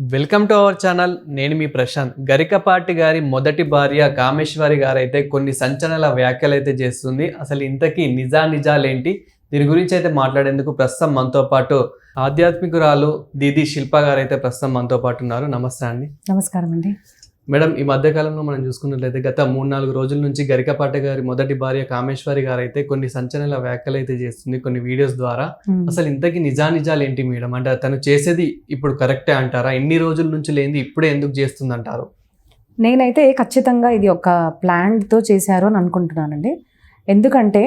Welcome to our channel. నేను మీ ప్రశాంత్. గరికపాటి గారి మొదటి భార్య కామేశ్వరి గారు అయితే కొన్ని సంచలన వ్యాఖ్యలు అయితే చేస్తుంది. అసలు ఇంతకీ నిజాలేంటి, దీని గురించి అయితే మాట్లాడేందుకు ప్రస్తుతం మనతో పాటు ఆధ్యాత్మికురాలు దీది శిల్ప గారు అయితే ప్రస్తుతం మనతో పాటు ఉన్నారు. నమస్తే అండి. నమస్కారం అండి. మేడం, ఈ మధ్యకాలంలో మనం చూసుకున్నట్లయితే గత 3-4 రోజుల నుంచి గరికపాటి గారి మొదటి భార్య కామేశ్వరి గారు అయితే కొన్ని సంచలన వ్యాఖ్యలు అయితే చేస్తుంది కొన్ని వీడియోస్ ద్వారా. అసలు ఇంతకీ నిజాలు ఏంటి మేడం? అంటే తను చేసేది ఇప్పుడు కరెక్టే అంటారా? ఎన్ని రోజుల నుంచి లేనిది ఇప్పుడే ఎందుకు చేస్తుంది అంటారు? నేనైతే ఖచ్చితంగా ఇది ఒక ప్లాన్తో చేశారు అని అనుకుంటున్నానండి. ఎందుకంటే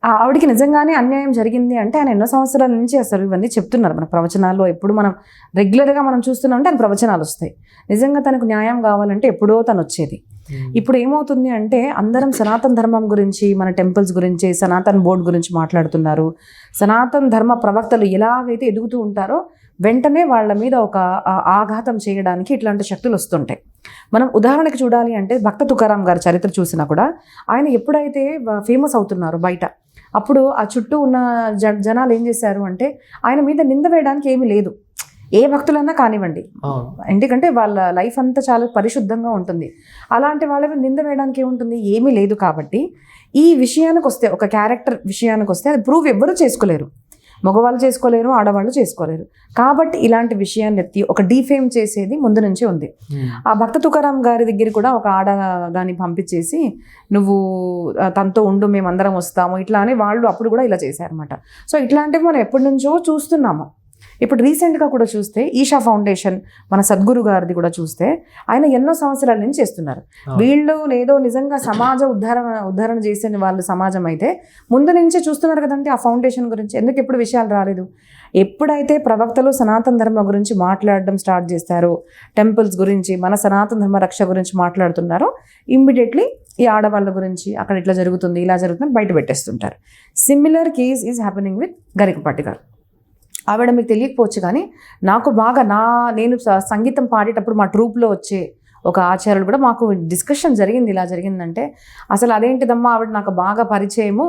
ఆవిడికి నిజంగానే అన్యాయం జరిగింది అంటే ఆయన ఎన్నో సంవత్సరాల నుంచి అసలు ఇవన్నీ చెప్తున్నారు. మన ప్రవచనాల్లో ఎప్పుడు మనం రెగ్యులర్గా మనం చూస్తున్నామంటే ఆయన ప్రవచనాలు వస్తాయి. నిజంగా తనకు న్యాయం కావాలంటే ఎప్పుడో తను వచ్చేది. ఇప్పుడు ఏమవుతుంది అంటే అందరం సనాతన ధర్మం గురించి, మన టెంపుల్స్ గురించి, సనాతన్ బోర్డు గురించి మాట్లాడుతున్నారు. సనాతన ధర్మ ప్రవక్తలు ఎలాగైతే ఎదుగుతూ ఉంటారో వెంటనే వాళ్ళ మీద ఒక ఆఘాతం చేయడానికి ఇట్లాంటి శక్తులు వస్తుంటాయి. మనం ఉదాహరణకి చూడాలి అంటే భక్త తుకారాం గారి చరిత్ర చూసినా కూడా ఆయన ఎప్పుడైతే ఫేమస్ అవుతున్నారు బయట, అప్పుడు ఆ చుట్టూ ఉన్న జనాలు ఏం చేశారు అంటే ఆయన మీద నింద వేయడానికి ఏమీ లేదు. ఏ భక్తులన్నా కానివ్వండి, ఎందుకంటే వాళ్ళ లైఫ్ అంతా చాలా పరిశుద్ధంగా ఉంటుంది. అలాంటి వాళ్ళ మీద నింద వేయడానికి ఏముంటుంది? ఏమీ లేదు. కాబట్టి ఈ విషయానికి వస్తే, ఒక క్యారెక్టర్ విషయానికి వస్తే అది ప్రూవ్ ఎవ్వరూ చేసుకోలేరు. మగవాళ్ళు చేసుకోలేరు, ఆడవాళ్ళు చేసుకోలేరు. కాబట్టి ఇలాంటి విషయాన్ని ఎత్తి ఒక డీఫేమ్ చేసేది ముందు నుంచే ఉంది. ఆ భక్త తుకారాం గారి దగ్గర కూడా ఒక ఆడదాన్ని పంపించేసి నువ్వు తనతో ఉండు, మేమందరం వస్తాము ఇట్లా అని వాళ్ళు అప్పుడు కూడా ఇలా చేశారన్నమాట. సో ఇట్లాంటివి మనం ఎప్పటి నుంచో చూస్తున్నాము. ఇప్పుడు రీసెంట్గా కూడా చూస్తే ఈషా ఫౌండేషన్, మన సద్గురు గారిది కూడా చూస్తే ఆయన ఎన్నో సంవత్సరాల నుంచి చేస్తున్నారు. వీళ్ళు ఏదో నిజంగా సమాజ ఉద్ధరణ చేసిన వాళ్ళు సమాజం అయితే ముందు నుంచే చూస్తున్నారు కదండి ఆ ఫౌండేషన్ గురించి. ఎందుకు ఎప్పుడు విషయాలు రాలేదు? ఎప్పుడైతే ప్రవక్తలు సనాతన ధర్మం గురించి మాట్లాడడం స్టార్ట్ చేస్తారో, టెంపుల్స్ గురించి, మన సనాతన ధర్మ రక్ష గురించి మాట్లాడుతున్నారో ఇమ్మీడియట్లీ ఈ ఆడవాళ్ళ గురించి అక్కడ ఇట్లా జరుగుతుంది, ఇలా జరుగుతుంది బయట పెట్టేస్తుంటారు. Similar case is happening with Garikapati garu. ఆవిడ మీకు తెలియకపోవచ్చు కానీ నాకు బాగా నేను సంగీతం పాడేటప్పుడు మా ట్రూప్లో వచ్చే ఒక ఆచార్యులు కూడా మాకు డిస్కషన్ జరిగింది. ఇలా జరిగిందంటే అసలు అదేంటిదమ్మా, ఆవిడ నాకు బాగా పరిచయము,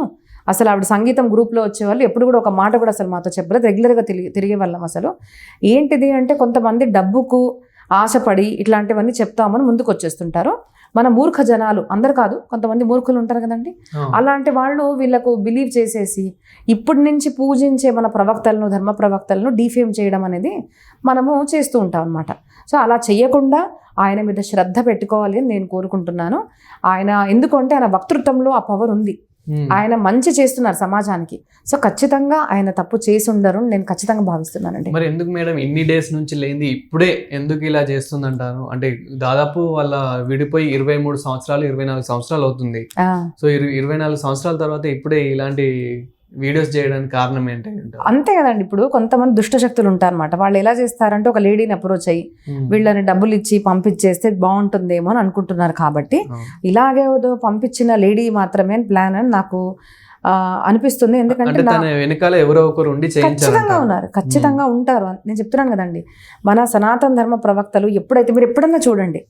అసలు ఆవిడ సంగీతం గ్రూప్లో వచ్చేవాళ్ళు ఎప్పుడు కూడా ఒక మాట కూడా అసలు మాతో చెప్పలేదు, రెగ్యులర్గా తిరిగే వాళ్ళం. అసలు ఏంటిది అంటే కొంతమంది డబ్బుకు ఆశపడి ఇట్లాంటివన్నీ చెప్తామని ముందుకు వచ్చేస్తుంటారు. మన మూర్ఖ జనాలు, అందరు కాదు, కొంతమంది మూర్ఖులు ఉంటారు కదండి, అలాంటి వాళ్ళు వీళ్ళకు బిలీవ్ చేసేసి ఇప్పటి నుంచి పూజించే మన ప్రవక్తలను, ధర్మ ప్రవక్తలను డీఫేమ్ చేయడం అనేది మనము చేస్తూ ఉంటాం అనమాట. సో అలా చేయకుండా ఆయన మీద శ్రద్ధ పెట్టుకోవాలి అని నేను కోరుకుంటున్నాను. ఆయన ఎందుకంటే ఆయన వక్తృత్వంలో ఆ పవర్ ఉంది. ఆయన మంచి చేస్తున్నారు సమాజానికి. సో ఖచ్చితంగా ఆయన తప్పు చేసి ఉండరు నేను ఖచ్చితంగా భావిస్తున్నానండి. మరి ఎందుకు మేడం ఇన్ని డేస్ నుంచి లేనిది ఇప్పుడే ఎందుకు ఇలా చేస్తుందంటారు? అంటే దాదాపు వాళ్ళ విడిపోయి 23 సంవత్సరాలు 24 సంవత్సరాలు అవుతుంది. సో 24 సంవత్సరాల తర్వాత ఇప్పుడే ఇలాంటి వీడియోస్ చేయడానికి కారణం ఏంటి? అంతే కదండి. ఇప్పుడు కొంతమంది దుష్టశక్తులు ఉంటారన్నమాట. వాళ్ళు ఎలా చేస్తారంటే ఒక లేడీని అప్రోచ్ అయ్యి వీళ్ళని డబ్బులు ఇచ్చి పంపించేస్తే బాగుంటుందేమో అని అనుకుంటున్నారు. కాబట్టి ఇలాగే పంపించిన లేడీ మాత్రమే ప్లాన్ అని నాకు అనిపిస్తుంది. ఎందుకంటే వెనకాల ఎవరో ఒకరు ఉండి ఖచ్చితంగా ఉన్నారు, ఖచ్చితంగా ఉంటారు. నేను చెప్తున్నాను కదండి, మన సనాతన ధర్మ ప్రవక్తలు ఎప్పుడైతే మీరు ఎప్పుడన్నా చూడండి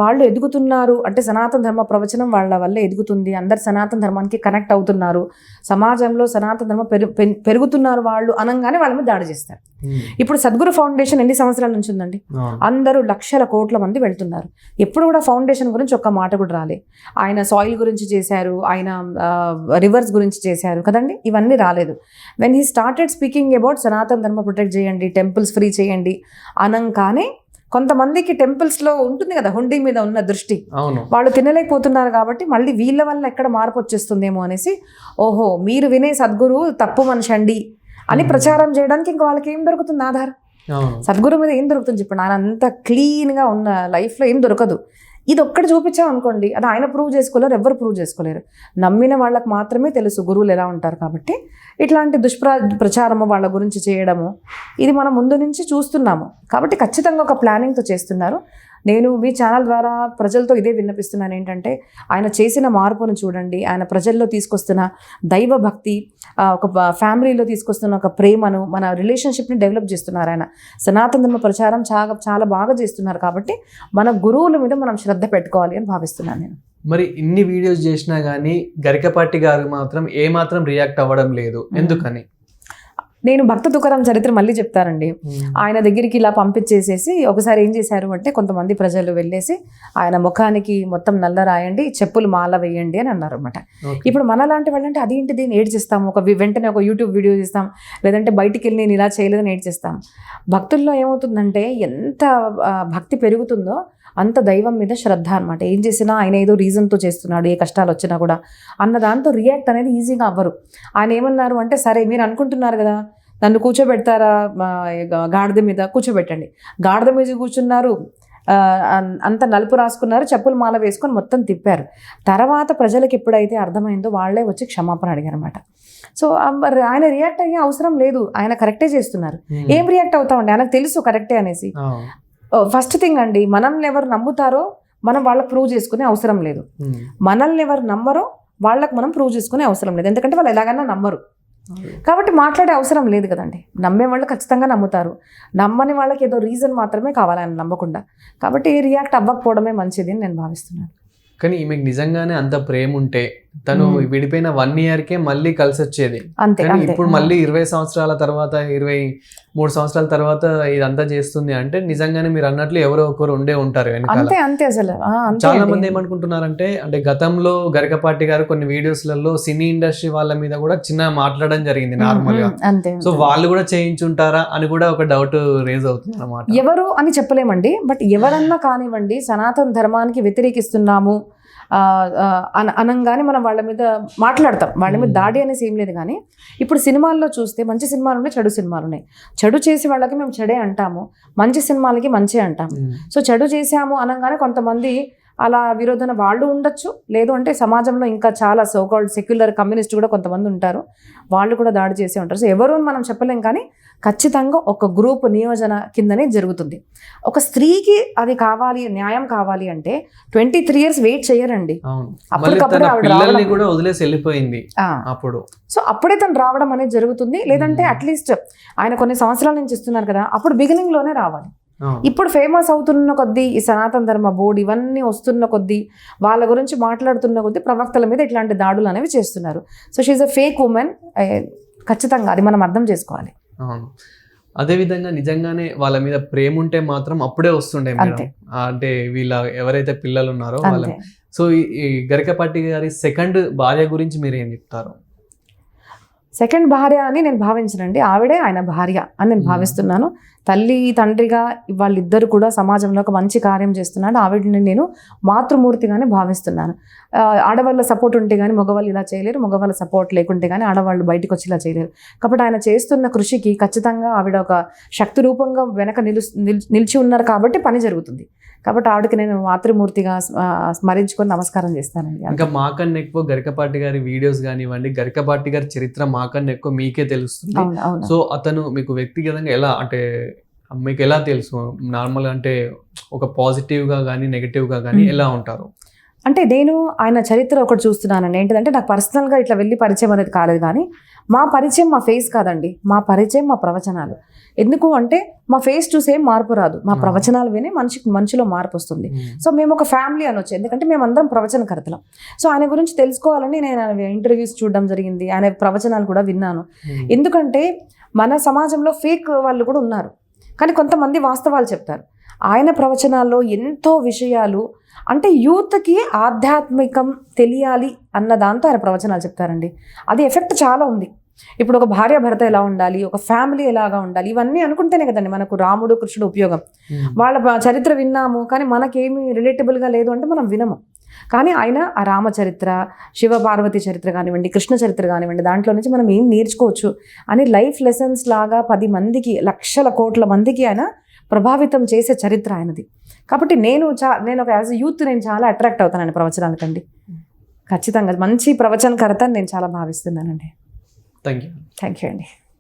వాళ్ళు ఎదుగుతున్నారు అంటే సనాతన ధర్మ ప్రవచనం వాళ్ళ వల్ల ఎదుగుతుంది, అందరు సనాతన ధర్మానికి కనెక్ట్ అవుతున్నారు, సమాజంలో సనాతన ధర్మ పెరుగుతున్నారు వాళ్ళు అనగానే వాళ్ళ మీద దాడి చేస్తారు. ఇప్పుడు సద్గురు ఫౌండేషన్ ఎన్ని సంవత్సరాల నుంచి ఉందండి? అందరూ లక్షల కోట్ల మంది వెళ్తున్నారు. ఎప్పుడు కూడా ఫౌండేషన్ గురించి ఒక్క మాట కూడా రాలే. ఆయన సాయిల్ గురించి చేశారు, ఆయన రివర్స్ గురించి చేశారు కదండి, ఇవన్నీ రాలేదు. When he started speaking about సనాతన ధర్మ ప్రొటెక్ట్ చేయండి, టెంపుల్స్ ఫ్రీ చేయండి అనగానే కొంతమందికి టెంపుల్స్లో ఉంటుంది కదా హుండీ మీద ఉన్న దృష్టి, వాళ్ళు తినలేకపోతున్నారు. కాబట్టి మళ్ళీ వీళ్ళ వల్ల ఎక్కడ మార్పు వచ్చేస్తుందేమో అనేసి, ఓహో మీరు వినే సద్గురు తప్పు మనిషి అండి అని ప్రచారం చేయడానికి ఇంకా వాళ్ళకి ఏం దొరుకుతుంది ఆధారం? సద్గురు మీద ఏం దొరుకుతుంది చెప్పండి? ఆయన అంత క్లీన్గా ఉన్న లైఫ్లో ఏం దొరకదు. ఇది ఒక్కటి చూపించాం అనుకోండి, అది ఆయన ప్రూవ్ చేసుకోలేరు, ఎవరు ప్రూవ్ చేసుకోలేరు. నమ్మిన వాళ్ళకి మాత్రమే తెలుసు గురువులు ఎలా ఉంటారు. కాబట్టి ఇట్లాంటి ప్రచారము వాళ్ళ గురించి చేయడము ఇది మనం ముందు నుంచి చూస్తున్నాము. కాబట్టి ఖచ్చితంగా ఒక ప్లానింగ్తో చేస్తున్నారు. నేను మీ ఛానల్ ద్వారా ప్రజలతో ఇదే విన్నపిస్తున్నాను ఏంటంటే, ఆయన చేసిన మార్పును చూడండి, ఆయన ప్రజల్లో తీసుకొస్తున్న దైవ భక్తి, ఒక ఫ్యామిలీలో తీసుకొస్తున్న ఒక ప్రేమను, మన రిలేషన్షిప్ని డెవలప్ చేస్తున్నారు. ఆయన సనాతన ధర్మ ప్రచారం చాలా బాగా చేస్తున్నారు. కాబట్టి మన గురువుల మీద మనం శ్రద్ధ పెట్టుకోవాలి అని భావిస్తున్నాను నేను. మరి ఇన్ని వీడియోస్ చేసినా కానీ గరికపాటి గారు మాత్రం ఏమాత్రం రియాక్ట్ అవ్వడం లేదు, ఎందుకని? నేను భక్త తుకారాం చరిత్ర మళ్ళీ చెప్తానండి. ఆయన దగ్గరికి ఇలా పంపించేసేసి ఒకసారి ఏం చేశారు అంటే కొంతమంది ప్రజలు వెళ్ళేసి ఆయన ముఖానికి మొత్తం నల్ల రాయండి, చెప్పులు మాల వేయండి అని అన్నారు అనమాట. ఇప్పుడు మనలాంటి వాళ్ళంటే అదేంటి దీన్ని ఏడ్ చేస్తాము, వెంటనే ఒక యూట్యూబ్ వీడియో చేస్తాం, లేదంటే బయటికి వెళ్ళి నేను ఇలా చేయలేదని ఏడ్ చేస్తాం. భక్తుల్లో ఏమవుతుందంటే ఎంత భక్తి పెరుగుతుందో అంత దైవం మీద శ్రద్ధ అనమాట. ఏం చేసినా ఆయన ఏదో రీజన్తో చేస్తున్నాడు, ఏ కష్టాలు వచ్చినా కూడా అన్న దాంతో రియాక్ట్ అనేది ఈజీగా అవ్వరు. ఆయన ఏమన్నారు అంటే, సరే మీరు అనుకుంటున్నారు కదా నన్ను కూర్చోబెడతారా గాడిద మీద, కూర్చోబెట్టండి. గాడిద మీద కూర్చున్నారు, అంత నలుపు రాసుకున్నారు, చెప్పులు మాల వేసుకొని మొత్తం తిప్పారు. తర్వాత ప్రజలకు ఎప్పుడైతే అర్థమైందో వాళ్ళే వచ్చి క్షమాపణ అడిగారు అనమాట. సో ఆయన రియాక్ట్ అయ్యే అవసరం లేదు, ఆయన కరెక్టే చేస్తున్నారు. ఏం రియాక్ట్ అవుతామండి, ఆయనకు తెలుసు కరెక్టే అనేసి. ఫస్ట్ థింగ్ అండి, మనల్ని ఎవరు నమ్ముతారో మనం వాళ్ళకి ప్రూవ్ చేసుకునే అవసరం లేదు. మనల్ని ఎవరు నమ్మరో వాళ్ళకి మనం ప్రూవ్ చేసుకునే అవసరం లేదు, ఎందుకంటే వాళ్ళు ఎలాగైనా నమ్మరు కాబట్టి మాట్లాడే అవసరం లేదు కదండి. నమ్మే వాళ్ళు ఖచ్చితంగా నమ్ముతారు, నమ్మని వాళ్ళకి ఏదో రీజన్ మాత్రమే కావాలి ఆయన నమ్మకుండా. కాబట్టి రియాక్ట్ అవ్వకపోవడమే మంచిది అని నేను భావిస్తున్నాను. కానీ ఈమెకు నిజంగానే అంత ప్రేమ ఉంటే తను విడిపోయిన 1 yearకే మళ్ళీ కలిసి వచ్చేది. అంతే. ఇప్పుడు మళ్ళీ 20 సంవత్సరాల తర్వాత 23 సంవత్సరాల తర్వాత ఇదంతా చేస్తుంది అంటే నిజంగానే మీరు అన్నట్లు ఎవరో ఒకరు ఉండే ఉంటారు వెనకాల. అంతే అసలు. చాలా మంది ఏమనుకుంటున్నారంటే, అంటే గతంలో గరికపాటి గారు కొన్ని వీడియోస్లలో సినీ ఇండస్ట్రీ వాళ్ళ మీద కూడా చిన్న మాట్లాడడం జరిగింది నార్మల్ గా. సో వాళ్ళు కూడా చేయించుంటారా అని కూడా ఒక డౌట్ రేజ్ అవుతుంది అన్నమాట. ఎవరు అని చెప్పలేమండి, బట్ ఎవరన్నా కానివ్వండి సనాతన ధర్మానికి వ్యతిరేకిస్తున్నాము అనంగానే మనం వాళ్ళ మీద మాట్లాడతాం, వాళ్ళ మీద దాడి అనేసి ఏం లేదు. కానీ ఇప్పుడు సినిమాల్లో చూస్తే మంచి సినిమాలు ఉన్నాయి, చెడు సినిమాలు ఉన్నాయి. చెడు చేసే వాళ్ళకి మేము చెడే అంటాము, మంచి సినిమాలకి మంచి అంటాము. సో చెడు చేసాము అనగానే కొంతమంది అలా విరోధన వాళ్ళు ఉండొచ్చు, లేదు అంటే సమాజంలో ఇంకా చాలా సోకాల్డ్ సెక్యులర్ కమ్యూనిస్ట్ కూడా కొంతమంది ఉంటారు, వాళ్ళు కూడా దాడి చేసే ఉంటారు. సో ఎవరు అని మనం చెప్పలేం, కానీ ఖచ్చితంగా ఒక గ్రూప్ నియోజన కిందనే జరుగుతుంది. ఒక స్త్రీకి అది కావాలి, న్యాయం కావాలి అంటే 23 years వెయిట్ చేయరండి. అప్పటికప్పుడు కూడా వదిలేసి వెళ్ళిపోయింది అప్పుడు. సో అప్పుడే తను రావడం అనేది జరుగుతుంది. లేదంటే అట్లీస్ట్ ఆయన కొన్ని సంవత్సరాల నుంచి ఇస్తున్నారు కదా, అప్పుడు బిగినింగ్ లోనే రావాలి. ఇప్పుడు ఫేమస్ అవుతున్న కొద్దీ ఈ సనాతన ధర్మ బోర్డు ఇవన్నీ వస్తున్న కొద్దీ వాళ్ళ గురించి మాట్లాడుతున్న కొద్దీ ప్రవక్తల మీద ఇట్లాంటి దాడులు అనేవి చేస్తున్నారు. So she a fake woman, ఖచ్చితంగా అది మనం అర్థం చేసుకోవాలి. అదేవిధంగా నిజంగానే వాళ్ళ మీద ప్రేమ ఉంటే మాత్రం అప్పుడే వస్తుండే మేడం. అంటే వీళ్ళ ఎవరైతే పిల్లలు ఉన్నారో వాళ్ళ. సో ఈ గరికపాటి గారి సెకండ్ భార్య గురించి మీరు ఏం చెప్తారు? సెకండ్ భార్య అని నేను భావించనండి, ఆవిడే ఆయన భార్య అని నేను భావిస్తున్నాను. తల్లి తండ్రిగా వాళ్ళిద్దరు కూడా సమాజంలో ఒక మంచి కార్యం చేస్తున్నాడు. ఆవిడని నేను మాతృమూర్తిగానే భావిస్తున్నాను. ఆడవాళ్ళ సపోర్ట్ ఉంటే కానీ మగవాళ్ళు ఇలా చేయలేరు, మగవాళ్ళ సపోర్ట్ లేకుంటే కానీ ఆడవాళ్ళు బయటకు వచ్చి ఇలా చేయలేరు. కాబట్టి ఆయన చేస్తున్న కృషికి ఖచ్చితంగా ఆవిడ ఒక శక్తి రూపంగా వెనక నిలిచి ఉన్నారు కాబట్టి పని జరుగుతుంది. కాబట్టి ఆవిడకి నేను మాతృమూర్తిగా స్మరించుకొని నమస్కారం చేస్తానండి. ఇంకా మాకన్నా ఎక్కువ గరికపాటి గారి వీడియోస్ కానివ్వండి, గరికపాటి గారి చరిత్ర మాకన్నా ఎక్కువ మీకే తెలుస్తుంది. సో అతను మీకు వ్యక్తిగతంగా ఎలా, అంటే మీకు ఎలా తెలుసు నార్మల్, అంటే ఒక పాజిటివ్గా కానీ నెగిటివ్గా కానీ ఎలా ఉంటారు? అంటే నేను ఆయన చరిత్ర ఒకటి చూస్తున్నానండి. ఏంటంటే నాకు పర్సనల్గా ఇట్లా వెళ్ళి పరిచయం అనేది కాలేదు, కానీ మా పరిచయం మా ఫేస్ కాదండి, మా పరిచయం మా ప్రవచనాలు. ఎందుకు అంటే మా ఫేస్ చూసే మార్పు రాదు, మా ప్రవచనాలు వినే మనిషిలో మార్పు వస్తుంది. సో మేము ఒక ఫ్యామిలీ అనొచ్చు, ఎందుకంటే మేమందరం ప్రవచనకర్తలం. సో ఆయన గురించి తెలుసుకోవాలని నేను ఆయన ఇంటర్వ్యూస్ చూడడం జరిగింది, ఆయన ప్రవచనాలు కూడా విన్నాను. ఎందుకంటే మన సమాజంలో ఫేక్ వాళ్ళు కూడా ఉన్నారు, కానీ కొంతమంది వాస్తవాలు చెప్తారు. ఆయన ప్రవచనాల్లో ఎంతో విషయాలు, అంటే యూత్కి ఆధ్యాత్మికం తెలియాలి అన్న దాంతో ఆయన ప్రవచనాలు చెప్తారండి. అది ఎఫెక్ట్ చాలా ఉంది. ఇప్పుడు ఒక భార్య భర్త ఎలా ఉండాలి, ఒక ఫ్యామిలీ ఎలాగా ఉండాలి, ఇవన్నీ అనుకుంటేనే కదండి మనకు రాముడు కృష్ణుడు ఉపయోగం. వాళ్ళ చరిత్ర విన్నాము కానీ మనకేమి రిలేటబుల్గా లేదు అంటే మనం వినము. కానీ ఆయన ఆ రామచరిత్ర, శివ పార్వతి చరిత్ర కానివ్వండి, కృష్ణ చరిత్ర కానివ్వండి, దాంట్లో నుంచి మనం ఏం నేర్చుకోవచ్చు అని లైఫ్ లెసన్స్ లాగా 10 మందికి, లక్షల కోట్ల మందికి ఆయన ప్రభావితం చేసే చరిత్ర ఆయనది. కాబట్టి నేను ఒక యాజ్ యూత్ నేను చాలా అట్రాక్ట్ అవుతానండి ప్రవచనాలకండి. ఖచ్చితంగా మంచి ప్రవచనకర్త అని నేను చాలా భావిస్తున్నానండి. థ్యాంక్ యూ అండి.